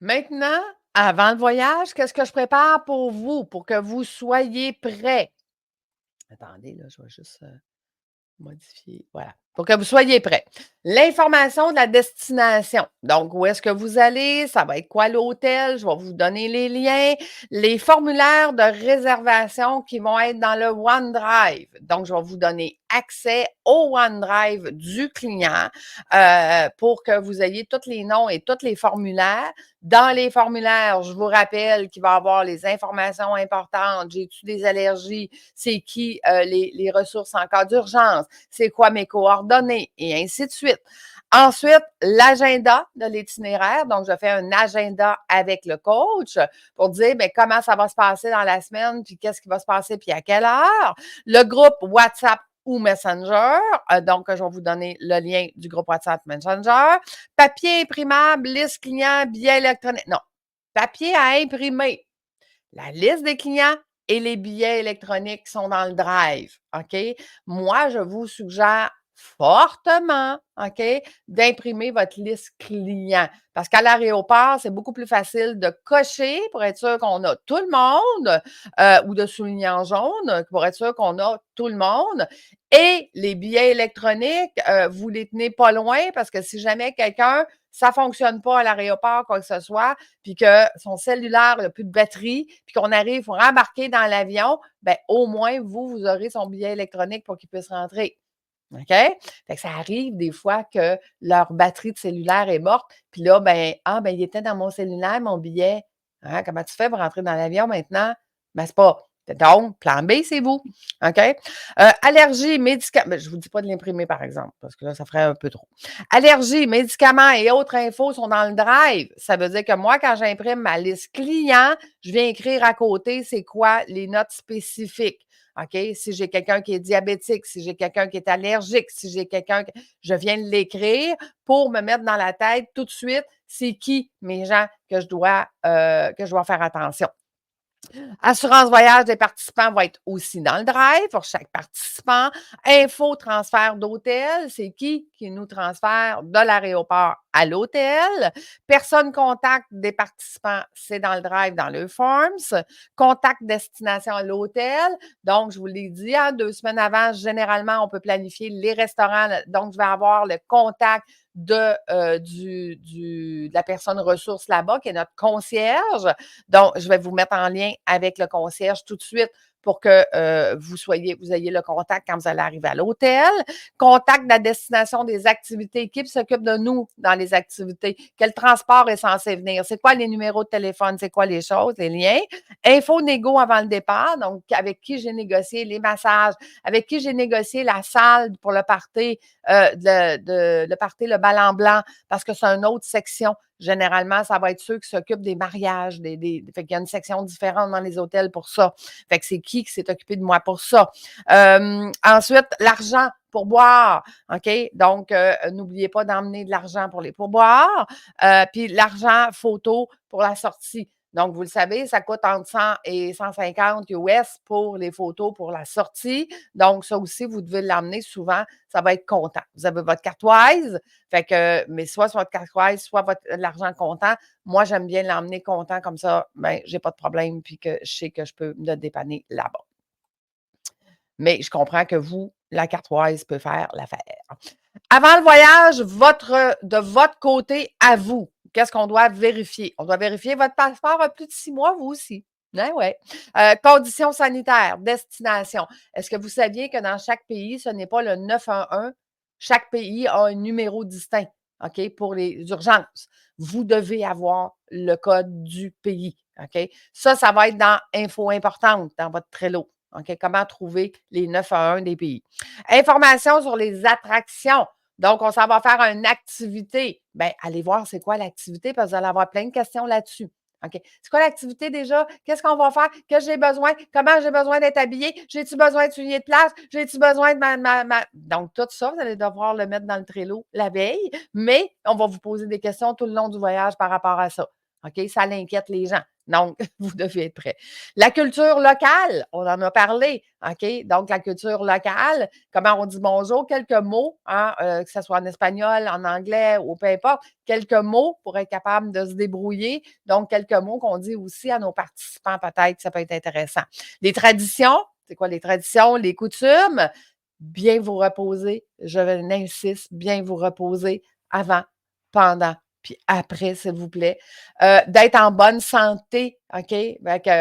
Maintenant, avant le voyage, qu'est-ce que je prépare pour vous, pour que vous soyez prêts? Attendez, là, je vais juste modifier. Voilà. Pour que vous soyez prêts. L'information de la destination. Donc, où est-ce que vous allez? Ça va être quoi l'hôtel? Je vais vous donner les liens. Les formulaires de réservation qui vont être dans le OneDrive. Donc, je vais vous donner accès au OneDrive du client pour que vous ayez tous les noms et tous les formulaires. Dans les formulaires, je vous rappelle qu'il va y avoir les informations importantes. J'ai-tu des allergies? C'est qui les ressources en cas d'urgence? C'est quoi mes coordonnées? Et ainsi de suite. Ensuite, l'agenda de l'itinéraire. Donc, je fais un agenda avec le coach pour dire bien, comment ça va se passer dans la semaine, puis qu'est-ce qui va se passer, puis à quelle heure. Le groupe WhatsApp ou Messenger. Donc, je vais vous donner le lien du groupe WhatsApp Messenger. Papier imprimable, liste client, billets électroniques. Non, papier à imprimer. La liste des clients et les billets électroniques sont dans le drive. OK? Moi, je vous suggère fortement, OK, d'imprimer votre liste client. Parce qu'à l'aéroport, c'est beaucoup plus facile de cocher pour être sûr qu'on a tout le monde ou de souligner en jaune pour être sûr qu'on a tout le monde. Et les billets électroniques, vous les tenez pas loin parce que si jamais quelqu'un, ça fonctionne pas à l'aéroport, quoi que ce soit, puis que son cellulaire n'a plus de batterie, puis qu'on arrive pour embarquer dans l'avion, ben au moins, vous aurez son billet électronique pour qu'il puisse rentrer. OK? Fait que ça arrive des fois que leur batterie de cellulaire est morte, puis là, ben, il était dans mon cellulaire, mon billet. Hein, comment tu fais pour rentrer dans l'avion maintenant? Ben, c'est pas. Donc, plan B, c'est vous. OK? Allergies, médicaments. Ben, je ne vous dis pas de l'imprimer, par exemple, parce que là, ça ferait un peu trop. Allergies, médicaments et autres infos sont dans le drive. Ça veut dire que moi, quand j'imprime ma liste client, je viens écrire à côté c'est quoi les notes spécifiques. OK? Si j'ai quelqu'un qui est diabétique, si j'ai quelqu'un qui est allergique, si j'ai quelqu'un je viens de l'écrire pour me mettre dans la tête tout de suite, c'est qui mes gens que je dois faire attention. Assurance voyage des participants va être aussi dans le drive pour chaque participant. Info transfert d'hôtel, c'est qui nous transfère de l'aéroport à l'hôtel. Personne contact des participants, c'est dans le drive, dans le Forms. Contact destination à l'hôtel. Donc, je vous l'ai dit, 2 semaines avant, généralement, on peut planifier les restaurants. Donc, je vais avoir le contact de la personne ressource là-bas, qui est notre concierge. Donc, je vais vous mettre en lien avec le concierge tout de suite pour que vous ayez le contact quand vous allez arriver à l'hôtel. Contact de la destination des activités. Qui s'occupe de nous dans les activités? Quel transport est censé venir? C'est quoi les numéros de téléphone? C'est quoi les choses, les liens? Info négo avant le départ. Donc, avec qui j'ai négocié les massages, avec qui j'ai négocié la salle pour le party, le party, le bal en blanc, parce que c'est une autre section. Généralement, ça va être ceux qui s'occupent des mariages. Fait qu'il y a une section différente dans les hôtels pour ça. Fait que c'est qui s'est occupé de moi pour ça. Ensuite, l'argent pour boire. OK? Donc, n'oubliez pas d'emmener de l'argent pour les pourboires. Puis l'argent photo pour la sortie. Donc, vous le savez, ça coûte entre 100 et 150 US pour les photos pour la sortie. Donc, ça aussi, vous devez l'emmener souvent. Ça va être comptant. Vous avez votre carte Wise. Fait que, mais soit sur votre carte Wise, soit l'argent comptant. Moi, j'aime bien l'emmener comptant comme ça. Ben, j'ai pas de problème puis que je sais que je peux me dépanner là-bas. Mais je comprends que vous, la carte Wise peut faire l'affaire. Avant le voyage, de votre côté à vous, qu'est-ce qu'on doit vérifier? On doit vérifier votre passeport a plus de 6 mois, vous aussi. Ben ouais. Conditions sanitaires, destination. Est-ce que vous saviez que dans chaque pays, ce n'est pas le 911? Chaque pays a un numéro distinct, OK, pour les urgences. Vous devez avoir le code du pays, OK? Ça va être dans Info importante, dans votre Trello. OK? Comment trouver les 911 des pays. Information sur les attractions. Donc, on s'en va faire une activité. Bien, allez voir c'est quoi l'activité parce que vous allez avoir plein de questions là-dessus. OK. C'est quoi l'activité déjà? Qu'est-ce qu'on va faire? Qu'est-ce que j'ai besoin? Comment j'ai besoin d'être habillé? J'ai-tu besoin de souliers de place? J'ai-tu besoin de Donc, tout ça, vous allez devoir le mettre dans le Trello la veille, mais on va vous poser des questions tout le long du voyage par rapport à ça. OK? Ça l'inquiète les gens. Donc, vous devez être prêt. La culture locale, on en a parlé, OK? Donc, la culture locale, comment on dit bonjour, quelques mots, hein, que ce soit en espagnol, en anglais ou peu importe, quelques mots pour être capable de se débrouiller. Donc, quelques mots qu'on dit aussi à nos participants, peut-être, ça peut être intéressant. Les traditions, c'est quoi les traditions? Les coutumes, bien vous reposer, je l'insiste, bien vous reposer avant, pendant, puis après, s'il vous plaît. D'être en bonne santé, OK?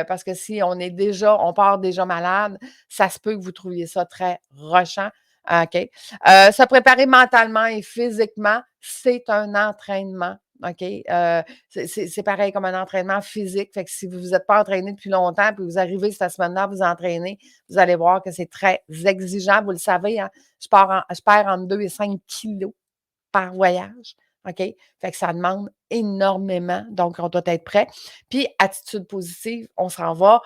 Parce que si on part déjà malade, ça se peut que vous trouviez ça très rushant. OK? Se préparer mentalement et physiquement, c'est un entraînement. OK? C'est pareil comme un entraînement physique. Fait que si vous ne vous êtes pas entraîné depuis longtemps, puis vous arrivez cette semaine-là à vous entraîner, vous allez voir que c'est très exigeant. Vous le savez, hein? Je perds entre 2 et 5 kilos par voyage. OK? Fait que ça demande énormément. Donc, on doit être prêt. Puis, attitude positive, on s'en va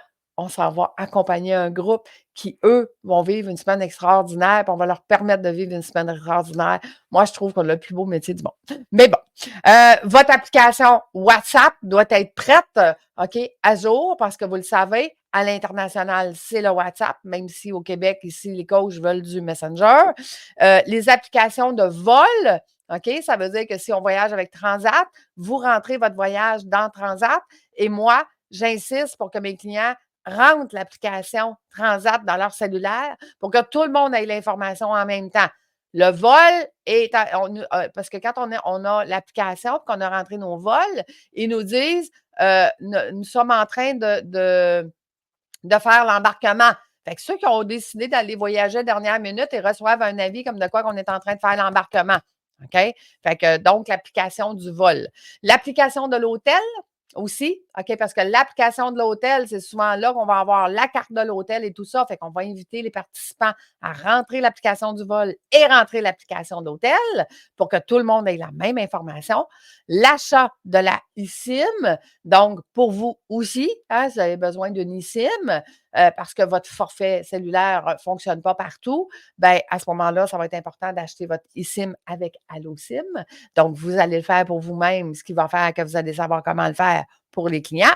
accompagner un groupe qui, eux, vont vivre une semaine extraordinaire, puis on va leur permettre de vivre une semaine extraordinaire. Moi, je trouve qu'on a le plus beau métier du monde. Mais bon, votre application WhatsApp doit être prête, OK, à jour, parce que vous le savez, à l'international, c'est le WhatsApp, même si au Québec, ici, les coachs veulent du Messenger. Les applications de vol, OK, ça veut dire que si on voyage avec Transat, vous rentrez votre voyage dans Transat et moi, j'insiste pour que mes clients rentrent l'application Transat dans leur cellulaire pour que tout le monde ait l'information en même temps. Le vol est, parce que quand on a l'application, qu'on a rentré nos vols, ils nous disent, nous sommes en train de faire l'embarquement. Fait que ceux qui ont décidé d'aller voyager à la dernière minute, ils reçoivent un avis comme de quoi qu'on est en train de faire l'embarquement. OK? Fait que donc, l'application du vol. L'application de l'hôtel aussi, OK? Parce que l'application de l'hôtel, c'est souvent là qu'on va avoir la carte de l'hôtel et tout ça. Fait qu'on va inviter les participants à rentrer l'application du vol et rentrer l'application d'hôtel pour que tout le monde ait la même information. L'achat de la eSIM, donc pour vous aussi, hein, vous avez besoin d'une eSIM parce que votre forfait cellulaire ne fonctionne pas partout, bien, à ce moment-là, ça va être important d'acheter votre eSIM avec AlloSIM. Donc, vous allez le faire pour vous-même, ce qui va faire que vous allez savoir comment le faire pour les clients.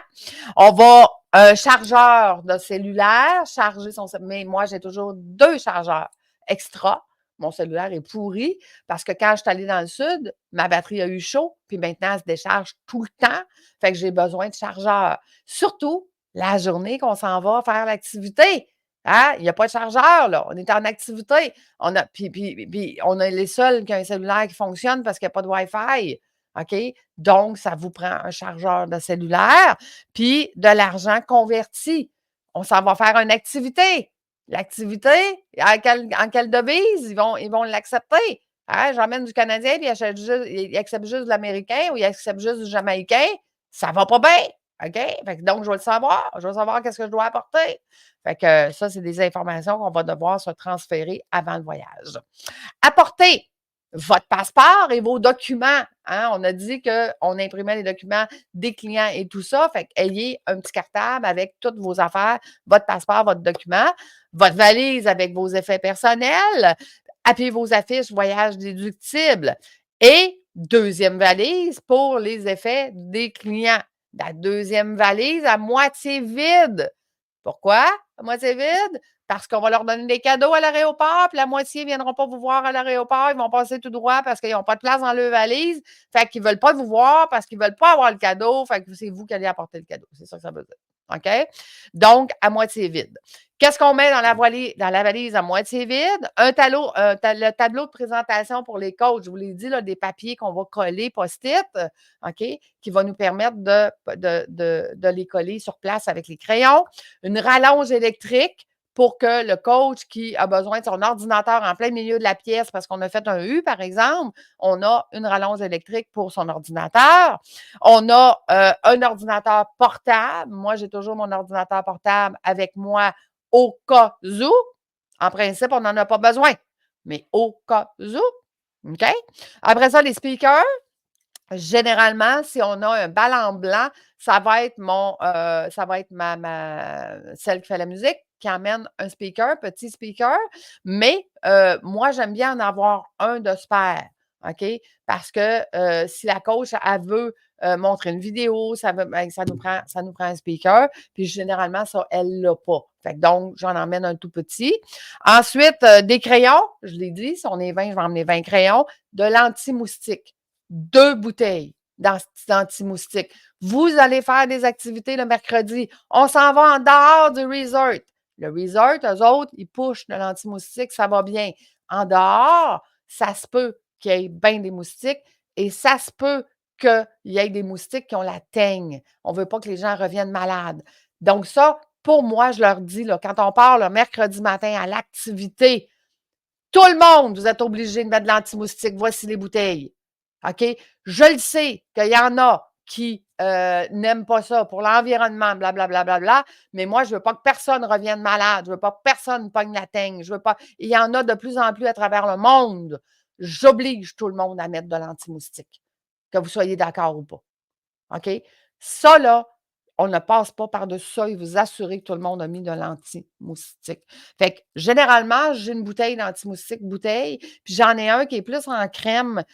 On va un chargeur de cellulaire, charger son mais moi, j'ai toujours 2 chargeurs extra. Mon cellulaire est pourri parce que quand je suis allée dans le sud, ma batterie a eu chaud, puis maintenant, elle se décharge tout le temps. Fait que j'ai besoin de chargeur. Surtout la journée qu'on s'en va faire l'activité. Hein? Il n'y a pas de chargeur, là. On est en activité. Puis on est les seuls qui ont un cellulaire qui fonctionne parce qu'il n'y a pas de Wi-Fi. OK? Donc, ça vous prend un chargeur de cellulaire, puis de l'argent converti. On s'en va faire une activité. L'activité, en quelle devise? Ils vont l'accepter. Hein? J'emmène du Canadien, puis ils acceptent juste de l'Américain ou ils acceptent juste du Jamaïcain. Ça va pas bien. OK? Fait que donc, je vais le savoir. Je vais savoir qu'est-ce que je dois apporter. Fait que ça, c'est des informations qu'on va devoir se transférer avant le voyage. Apportez votre passeport et vos documents. Hein? On a dit qu'on imprimait les documents des clients et tout ça. Fait qu'ayez un petit cartable avec toutes vos affaires, votre passeport, votre document, votre valise avec vos effets personnels, appuyez vos affiches voyage déductible et deuxième valise pour les effets des clients. La deuxième valise à moitié vide. Pourquoi à moitié vide? Parce qu'on va leur donner des cadeaux à l'aéroport, puis la moitié ne viendront pas vous voir à l'aéroport, ils vont passer tout droit parce qu'ils n'ont pas de place dans leur valise. Fait qu'ils ne veulent pas vous voir parce qu'ils ne veulent pas avoir le cadeau. Fait que c'est vous qui allez apporter le cadeau. C'est ça que ça veut dire. OK? Donc, à moitié vide. Qu'est-ce qu'on met dans la valise à moitié vide? Le tableau de présentation pour les coachs. Je vous l'ai dit, là, des papiers qu'on va coller post-it, OK, qui va nous permettre de les coller sur place avec les crayons. Une rallonge électrique pour que le coach qui a besoin de son ordinateur en plein milieu de la pièce parce qu'on a fait un U, par exemple, on a une rallonge électrique pour son ordinateur. On a un ordinateur portable. Moi, j'ai toujours mon ordinateur portable avec moi au cas où. En principe, on n'en a pas besoin, mais au cas où. OK? Après ça, les speakers. Généralement, si on a un ballon blanc, ça va être celle qui fait la musique, qui amène un speaker, petit speaker, mais moi, j'aime bien en avoir un de spare. OK? Parce que si la coach, elle veut montrer une vidéo, ben, ça nous prend un speaker. Puis généralement, ça, elle ne l'a pas. Fait que donc, j'en emmène un tout petit. Ensuite, des crayons, je l'ai dit, si on est 20, je vais emmener 20 crayons. De l'anti-moustique. 2 bouteilles d'anti-moustique. Vous allez faire des activités le mercredi. On s'en va en dehors du resort. Le resort, eux autres, ils pushent de l'anti-moustique, ça va bien. En dehors, ça se peut qu'il y ait bien des moustiques et ça se peut qu'il y ait des moustiques qui ont la teigne. On ne veut pas que les gens reviennent malades. Donc ça, pour moi, je leur dis, là, quand on part le mercredi matin à l'activité, tout le monde, vous êtes obligé de mettre de l'anti-moustique. Voici les bouteilles. OK? Je le sais qu'il y en a qui n'aiment pas ça pour l'environnement, blablabla, bla, bla, bla, bla, mais moi, je ne veux pas que personne revienne malade. Je ne veux pas que personne pogne la teigne. Je veux pas. Il y en a de plus en plus à travers le monde. J'oblige tout le monde à mettre de l'anti-moustique, que vous soyez d'accord ou pas. OK? Ça, là, on ne passe pas par-dessus ça et vous assurez que tout le monde a mis de l'anti-moustique. Fait que généralement, j'ai une bouteille d'anti-moustique, bouteille, puis j'en ai un qui est plus en crème,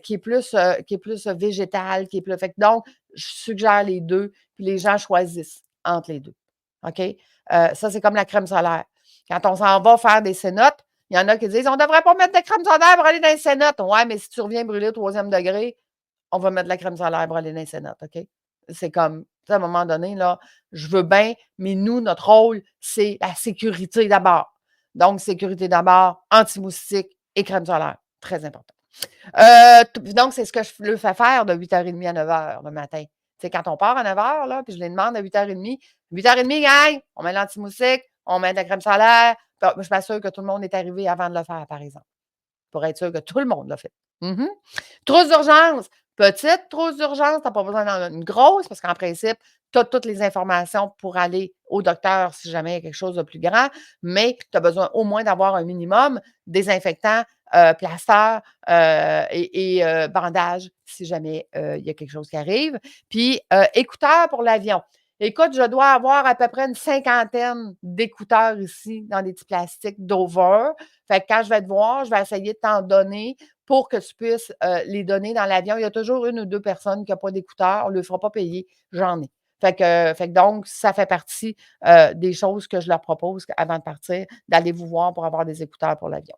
qui est plus végétal, qui est plus. Fait que donc, je suggère les deux, puis les gens choisissent entre les deux. OK? Ça, c'est comme la crème solaire. Quand on s'en va faire des cénotes, il y en a qui disent on ne devrait pas mettre de crème solaire pour aller dans les cénotes. Ouais, mais si tu reviens brûler au 3e degré, on va mettre de la crème solaire pour aller dans les cénotes, OK? C'est comme, à un moment donné, là, je veux bien, mais nous, notre rôle, c'est la sécurité d'abord. Donc, sécurité d'abord, anti-moustique et crème solaire. Très important. Donc, c'est ce que je le fais faire de 8h30 à 9h le matin. C'est quand on part à 9h, là, puis je les demande à 8h30. 8h30, gang, on met l'anti-moustique, on met de la crème solaire. Je m'assure que tout le monde est arrivé avant de le faire, par exemple, pour être sûr que tout le monde l'a fait. Trousse d'urgence. Petite trousse d'urgence, tu n'as pas besoin d'en une grosse parce qu'en principe, tu as toutes les informations pour aller au docteur si jamais il y a quelque chose de plus grand, mais tu as besoin au moins d'avoir un minimum désinfectant, plaster et bandage si jamais il y a quelque chose qui arrive. Puis, écouteurs pour l'avion. Écoute, je dois avoir à peu près une 50aine d'écouteurs ici dans des petits plastiques Dover. Fait que quand je vais te voir, je vais essayer de t'en donner pour que tu puisses les donner dans l'avion. Il y a toujours 1 ou 2 personnes qui n'ont pas d'écouteurs. On ne le fera pas payer. J'en ai. Fait que donc, ça fait partie des choses que je leur propose avant de partir, d'aller vous voir pour avoir des écouteurs pour l'avion.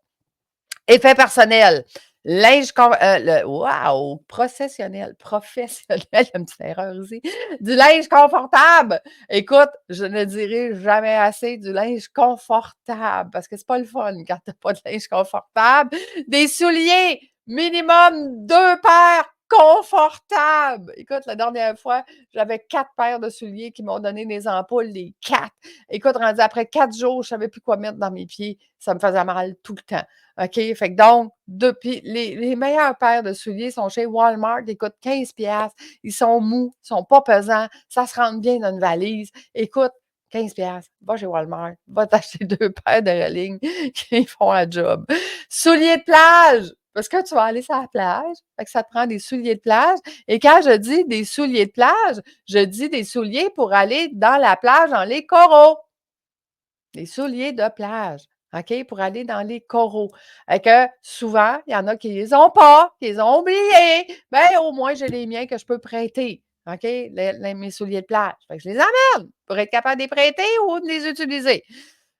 Effet personnel. Linge wow, professionnel, il y a une petite erreur ici. Du linge confortable. Écoute, je ne dirai jamais assez du linge confortable parce que c'est pas le fun quand tu n'as pas de linge confortable. Des souliers, minimum 2 paires confortables. Écoute, la dernière fois, j'avais 4 paires de souliers qui m'ont donné des ampoules, les 4. Écoute, rendu après 4 jours, je ne savais plus quoi mettre dans mes pieds. Ça me faisait mal tout le temps. OK? Fait que donc, depuis les meilleures paires de souliers sont chez Walmart. Ils coûtent 15$. Ils sont mous, ils sont pas pesants. Ça se rentre bien dans une valise. Écoute, 15$. Va chez Walmart. Va t'acheter 2 paires de Reling qui font un job. Souliers de plage. Parce que tu vas aller sur la plage. Fait que ça te prend des souliers de plage. Et quand je dis des souliers de plage, je dis des souliers pour aller dans la plage dans les coraux. Des souliers de plage. OK? Pour aller dans les coraux. Fait que souvent, il y en a qui les ont pas, qui les ont oubliés. Ben, au moins, j'ai les miens que je peux prêter. OK? Mes souliers de plage. Fait que je les amène pour être capable de les prêter ou de les utiliser.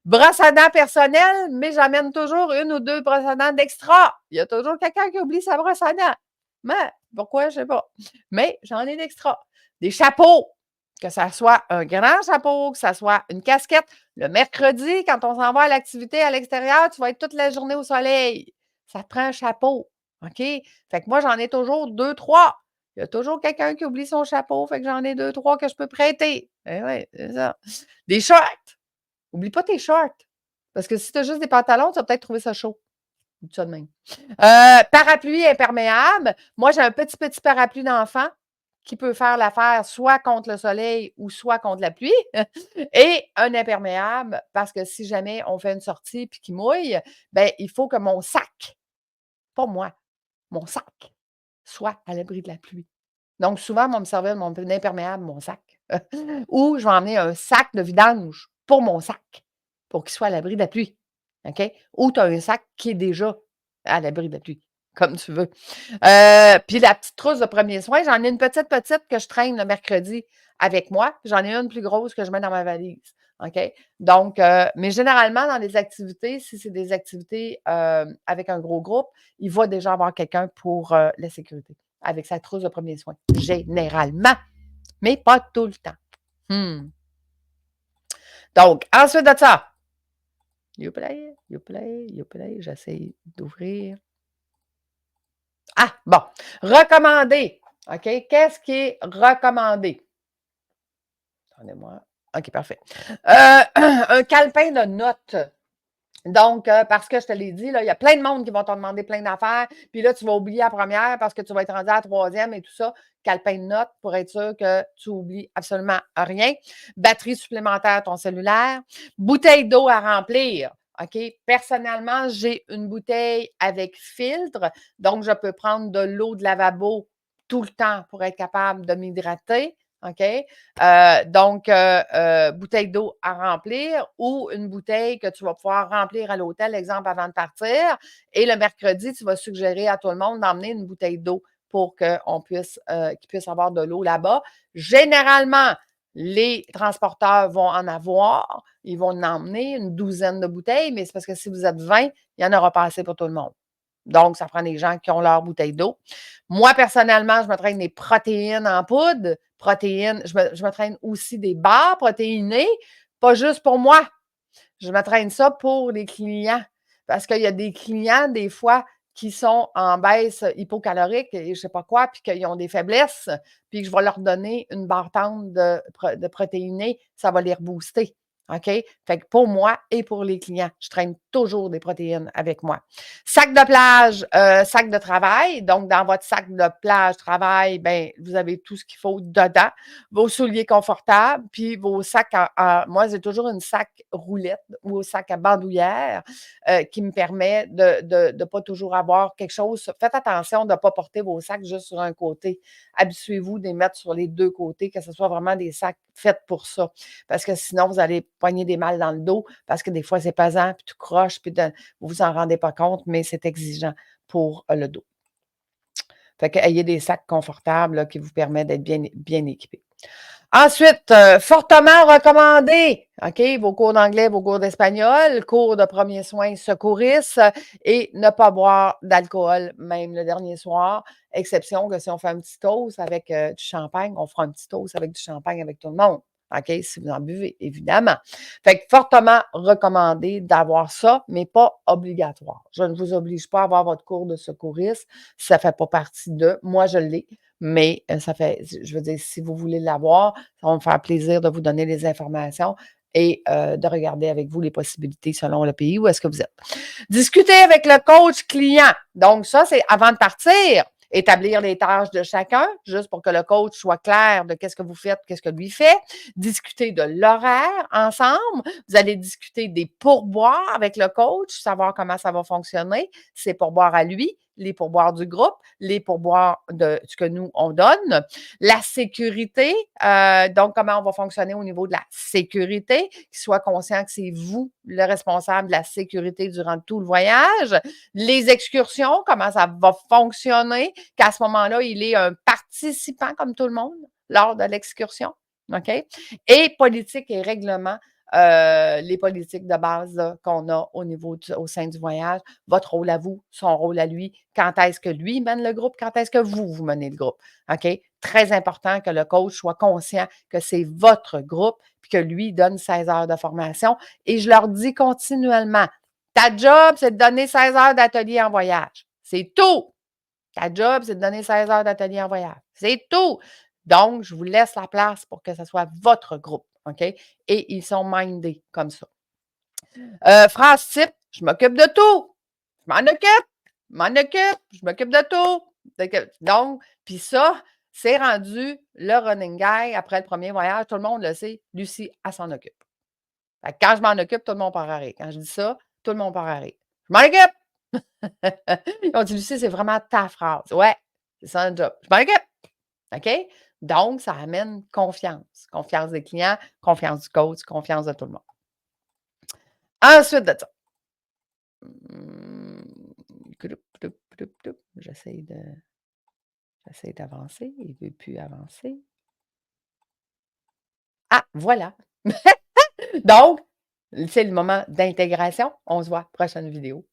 Brosse à dents personnelle, mais j'amène toujours 1 ou 2 brosses à dents d'extra. Il y a toujours quelqu'un qui oublie sa brosse à dents. Mais pourquoi? Je ne sais pas. Mais j'en ai d'extra. Des chapeaux. Que ça soit un grand chapeau, que ça soit une casquette. Le mercredi, quand on s'en va à l'activité à l'extérieur, tu vas être toute la journée au soleil. Ça te prend un chapeau. OK? Fait que moi, j'en ai toujours 2, 3. Il y a toujours quelqu'un qui oublie son chapeau. Fait que j'en ai 2, 3 que je peux prêter. Eh oui, c'est ça. Des shorts. Oublie pas tes shorts. Parce que si tu as juste des pantalons, tu vas peut-être trouver ça chaud. Dis ça de même. Parapluie imperméable. Moi, j'ai un petit parapluie d'enfant qui peut faire l'affaire soit contre le soleil ou soit contre la pluie. Et un imperméable, parce que si jamais on fait une sortie et qu'il mouille, ben, il faut que mon sac, pas moi, mon sac, soit à l'abri de la pluie. Donc, souvent, on va me servir de mon imperméable, mon sac. Ou je vais emmener un sac de vidange pour mon sac, pour qu'il soit à l'abri de la pluie. OK? Ou tu as un sac qui est déjà à l'abri de la pluie. comme tu veux. Puis la petite trousse de premiers soins, j'en ai une petite que je traîne le mercredi avec moi. J'en ai une plus grosse que je mets dans ma valise. OK? Donc, mais généralement, dans les activités, si c'est des activités avec un gros groupe, il va déjà avoir quelqu'un pour la sécurité, avec sa trousse de premiers soins. Généralement, mais pas tout le temps. Donc, ensuite de ça, youplay, j'essaie d'ouvrir. Ah, bon. Recommandé. OK? Qu'est-ce qui est recommandé? Attendez-moi. OK, parfait. Un calepin de notes. Donc, parce que je te l'ai dit, là, il y a plein de monde qui vont te demander plein d'affaires. Puis là, tu vas oublier la première parce que tu vas être rendu à la troisième et tout ça. Calepin de notes pour être sûr que tu oublies absolument rien. Batterie supplémentaire à ton cellulaire. Bouteille d'eau à remplir. OK? Personnellement, j'ai une bouteille avec filtre. Donc, je peux prendre de l'eau de lavabo tout le temps pour être capable de m'hydrater. OK? Donc, bouteille d'eau à remplir ou une bouteille que tu vas pouvoir remplir à l'hôtel, exemple, avant de partir. Et le mercredi, tu vas suggérer à tout le monde d'emmener une bouteille d'eau pour qu'ils puissent avoir de l'eau là-bas. Généralement, les transporteurs vont en avoir. Ils vont en emmener une douzaine de bouteilles, mais c'est parce que si vous êtes 20, il n'y en aura pas assez pour tout le monde. Donc, ça prend des gens qui ont leur bouteille d'eau. Moi, personnellement, je me traîne des protéines en poudre. Protéines, je me traîne aussi des barres protéinées, pas juste pour moi. Je me traîne ça pour les clients. Parce qu'il y a des clients, des fois, qui sont en baisse hypocalorique et je ne sais pas quoi, puis qu'ils ont des faiblesses, puis que je vais leur donner une barre tendre de protéinés, ça va les rebooster. OK? Fait que pour moi et pour les clients, je traîne toujours des protéines avec moi. Sac de plage, sac de travail. Donc, dans votre sac de plage, travail, ben, vous avez tout ce qu'il faut dedans. Vos souliers confortables, puis vos sacs moi, j'ai toujours une sac roulette ou un sac à bandoulière qui me permet de ne pas toujours avoir quelque chose. Faites attention de ne pas porter vos sacs juste sur un côté. Habituez-vous de les mettre sur les deux côtés, que ce soit vraiment des sacs faits pour ça. Parce que sinon, vous allez poigner des mal dans le dos parce que des fois, c'est pesant, puis tout croche, puis vous vous en rendez pas compte, mais c'est exigeant pour le dos. Fait que ayez des sacs confortables là, qui vous permettent d'être bien équipés. Ensuite, fortement recommandé, OK, vos cours d'anglais, vos cours d'espagnol, cours de premiers soins secouristes et ne pas boire d'alcool, même le dernier soir, exception que si on fait un petit toast avec du champagne, on fera un petit toast avec du champagne avec tout le monde. OK, si vous en buvez, évidemment. Fait que fortement recommandé d'avoir ça, mais pas obligatoire. Je ne vous oblige pas à avoir votre cours de secouriste si ça ne fait pas partie de. Moi, je l'ai. Mais ça fait, je veux dire, si vous voulez l'avoir, ça va me faire plaisir de vous donner les informations et de regarder avec vous les possibilités selon le pays où est-ce que vous êtes. Discuter avec le coach client. Donc, ça, c'est avant de partir. Établir les tâches de chacun, juste pour que le coach soit clair de qu'est-ce que vous faites, qu'est-ce que lui fait. Discuter de l'horaire ensemble. Vous allez discuter des pourboires avec le coach, savoir comment ça va fonctionner, ses pourboires à lui, les pourboires du groupe, les pourboires de ce que nous, on donne. La sécurité, donc comment on va fonctionner au niveau de la sécurité, qu'il soit conscient que c'est vous le responsable de la sécurité durant tout le voyage. Les excursions, comment ça va fonctionner, qu'à ce moment-là, il est un participant comme tout le monde lors de l'excursion. OK? Et politique et règlement, les politiques de base qu'on a au sein du voyage, votre rôle à vous, son rôle à lui, quand est-ce que lui mène le groupe, quand est-ce que vous menez le groupe. OK? Très important que le coach soit conscient que c'est votre groupe puis que lui donne 16 heures de formation. Et je leur dis continuellement, ta job, c'est de donner 16 heures d'atelier en voyage. C'est tout. Ta job, c'est de donner 16 heures d'atelier en voyage. C'est tout. Donc, je vous laisse la place pour que ce soit votre groupe. OK? Et ils sont mindés comme ça. Phrase type, je m'occupe de tout. Je m'occupe de tout. Donc, puis ça, c'est rendu le running guy après le premier voyage. Tout le monde le sait. Lucie, elle s'en occupe. Fait que quand je m'en occupe, tout le monde part à rire. Quand je dis ça, tout le monde part à rire. Je m'en occupe! On dit, Lucie, c'est vraiment ta phrase. Ouais, c'est ça le job. Je m'en occupe! OK? Donc, ça amène confiance. Confiance des clients, confiance du coach, confiance de tout le monde. Ensuite de ça. j'essaie d'avancer, il ne veut plus avancer. Ah, voilà! Donc, c'est le moment d'intégration. On se voit, prochaine vidéo.